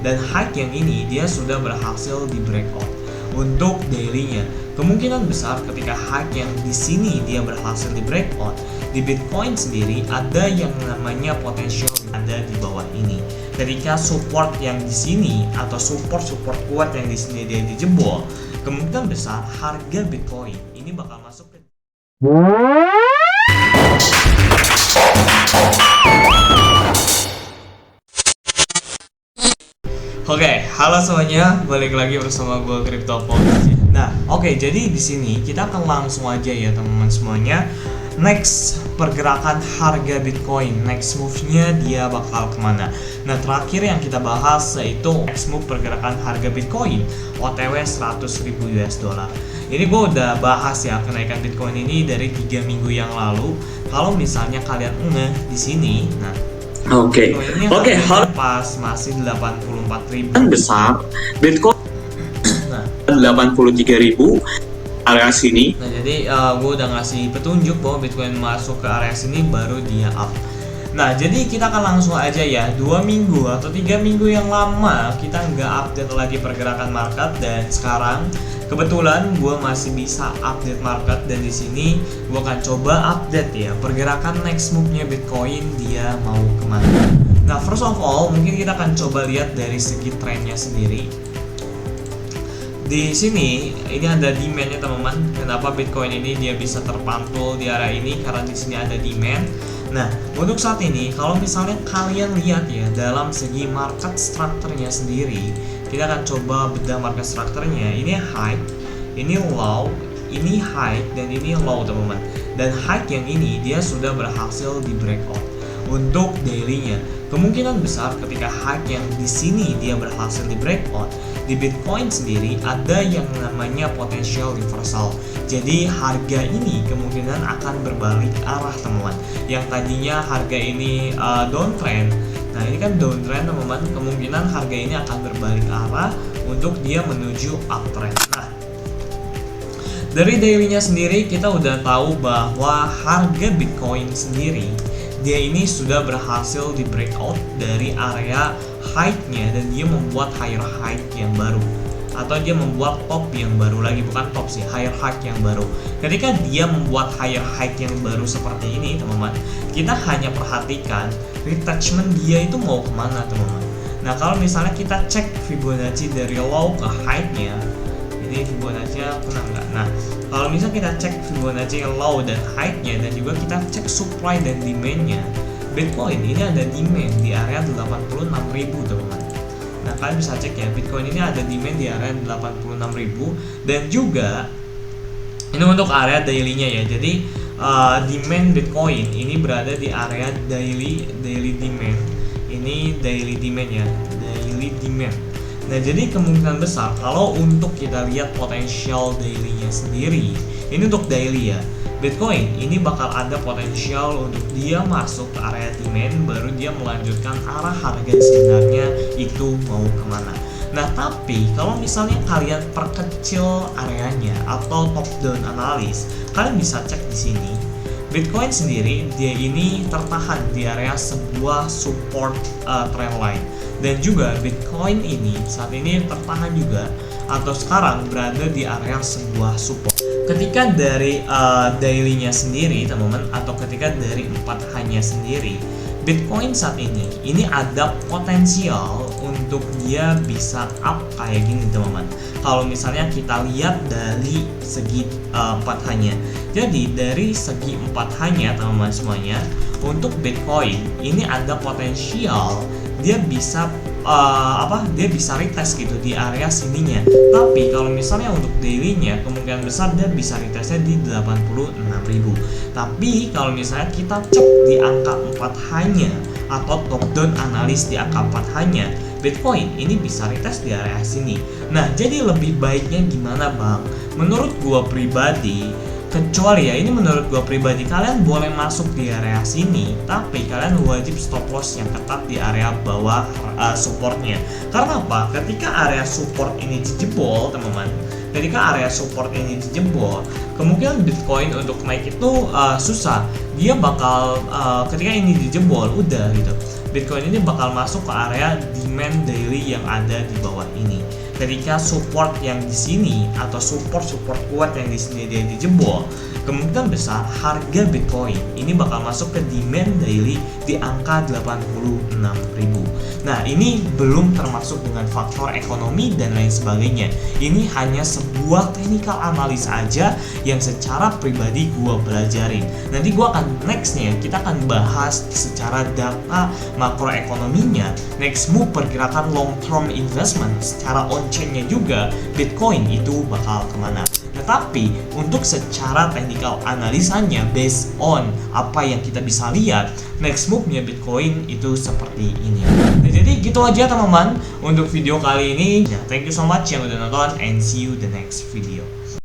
Dan high yang ini dia sudah berhasil di breakout. Untuk daily-nya, kemungkinan besar ketika high yang di sini dia berhasil di breakout, di Bitcoin sendiri ada yang namanya potensial ada di bawah ini. Ketika support yang di sini atau support kuat yang di sini dia dijebol, kemungkinan besar harga Bitcoin ini bakal masuk ke Oke, halo semuanya, balik lagi bersama gue CryptoPop. Nah, jadi di sini kita akan langsung aja ya teman-teman semuanya. Next pergerakan harga Bitcoin, next move-nya dia bakal kemana? Nah, terakhir yang kita bahas yaitu next move pergerakan harga Bitcoin OTW 100.000 US dollar. Ini gue udah bahas ya kenaikan Bitcoin ini dari 3 minggu yang lalu. Kalau misalnya kalian di sini, nah Oke, pas masih 84.000 besar Bitcoin 83.000 area sini. Nah, jadi gue udah ngasih petunjuk bahwa Bitcoin masuk ke area sini baru dia up. Nah, jadi kita akan langsung aja ya 2 minggu atau 3 minggu yang lama kita nggak update lagi pergerakan market, dan sekarang kebetulan gue masih bisa update market, dan di sini gue akan coba update ya pergerakan next move-nya Bitcoin dia mau kemana. Nah, first of all mungkin kita akan coba lihat dari segi trennya sendiri. Di sini ini ada demand-nya teman-teman. Kenapa Bitcoin ini dia bisa terpantul di area ini? Karena di sini ada demand. Nah, untuk saat ini kalau misalnya kalian lihat ya dalam segi market structure-nya sendiri, kita akan coba bedah market structure-nya. Ini high, ini low, ini high, dan ini low teman-teman. Dan high yang ini dia sudah berhasil di breakout. Untuk daily-nya, kemungkinan besar ketika high yang di sini dia berhasil di breakout, di Bitcoin sendiri ada yang namanya potential reversal. Jadi harga ini kemungkinan akan berbalik arah teman-teman. Yang tadinya harga ini downtrend, nah ini kan downtrend teman-teman, kemungkinan harga ini akan berbalik arah untuk dia menuju uptrend. Nah, dari daily-nya sendiri kita udah tahu bahwa harga Bitcoin sendiri dia ini sudah berhasil di breakout dari area high-nya, dan dia membuat higher high yang baru, atau dia membuat top yang baru lagi, bukan top sih, higher high yang baru. Ketika dia membuat higher high yang baru seperti ini teman-teman, kita hanya perhatikan retouchment dia itu mau kemana teman-teman. Nah, kalau misalnya kita cek Fibonacci dari low ke high-nya, ini Fibonacci-nya kena nggak? Nah, kalau misalnya kita cek Fibonacci low dan high-nya, dan juga kita cek supply dan demand-nya, Bitcoin ini ada demand di area 86.000 teman-teman. Nah, kalian bisa cek ya, Bitcoin ini ada demand di area 86.000, dan juga ini untuk area daily-nya ya. Jadi demand Bitcoin ini berada di area daily demand. Ini daily demand ya, daily demand. Nah, jadi kemungkinan besar kalau untuk kita lihat potensial daily-nya sendiri, ini untuk daily ya, Bitcoin ini bakal ada potensial untuk dia masuk ke area demand, baru dia melanjutkan arah harga sebenarnya itu mau kemana. Nah, tapi kalau misalnya kalian perkecil areanya atau top down analis, kalian bisa cek di sini. Bitcoin sendiri dia ini tertahan di area sebuah support trendline, dan juga Bitcoin ini saat ini tertahan juga atau sekarang berada di area sebuah support. Ketika dari daily-nya sendiri teman-teman, atau ketika dari 4H-nya sendiri, Bitcoin saat ini ada potensial untuk dia bisa up kayak gini teman-teman. Kalau misalnya kita lihat dari segi 4H-nya, jadi dari segi 4H-nya teman-teman semuanya, untuk Bitcoin ini ada potensial dia bisa dia bisa retest gitu di area sininya. Tapi kalau misalnya untuk daily-nya, kemungkinan besar dia bisa retestnya di 86.000. Tapi kalau misalnya kita cek di angka 4H-nya atau top down analis di angka 4H-nya, Bitcoin ini bisa retest di area sini. Nah, jadi lebih baiknya gimana bang? Menurut gua pribadi, kecuali ya ini menurut gua pribadi, kalian boleh masuk di area sini, tapi kalian wajib stop loss yang ketat di area bawah supportnya. Karena apa? Ketika area support ini dijebol teman-teman, ketika area support ini dijebol, kemungkinan Bitcoin untuk naik itu susah. Dia bakal ketika ini dijebol, udah gitu, Bitcoin ini bakal masuk ke area demand daily yang ada di bawah ini. Ketika support yang di sini atau support kuat yang di sini dia dijebol, kemungkinan besar harga Bitcoin ini bakal masuk ke demand daily di angka 86.000. Nah, ini belum termasuk dengan faktor ekonomi dan lain sebagainya. Ini hanya sebuah technical analisa aja yang secara pribadi gua pelajarin. Nanti gua akan nextnya kita akan bahas secara data makroekonominya, next move pergerakan long term investment secara on chain-nya juga Bitcoin itu bakal kemana. Tetapi untuk secara technical analisanya based on apa yang kita bisa lihat, next move-nya Bitcoin itu seperti ini. Nah, jadi gitu aja teman-teman untuk video kali ini. Ya, thank you so much yang udah nonton and see you the next video.